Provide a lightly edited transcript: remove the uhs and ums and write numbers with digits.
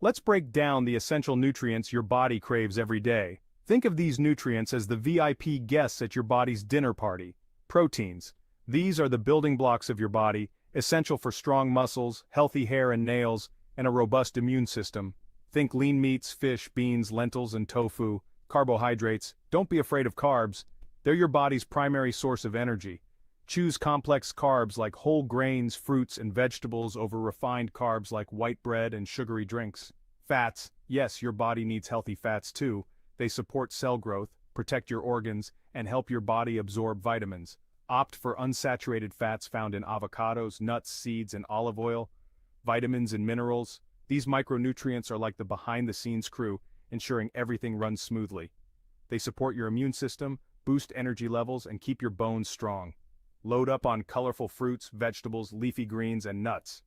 Let's break down the essential nutrients your body craves every day. Think of these nutrients as the VIP guests at your body's dinner party. Proteins. These are the building blocks of your body, essential for strong muscles, healthy hair and nails, and a robust immune system. Think lean meats, fish, beans, lentils, and tofu. Carbohydrates. Don't be afraid of carbs. They're your body's primary source of energy. Choose complex carbs like whole grains, fruits, and vegetables over refined carbs like white bread and sugary drinks. Fats. Yes, your body needs healthy fats too. They support cell growth, protect your organs, and help your body absorb vitamins. Opt for unsaturated fats found in avocados, nuts, seeds, and olive oil. Vitamins and minerals. These micronutrients are like the behind-the-scenes crew, ensuring everything runs smoothly. They support your immune system, boost energy levels, and keep your bones strong. Load up on colorful fruits, vegetables, leafy greens, and nuts.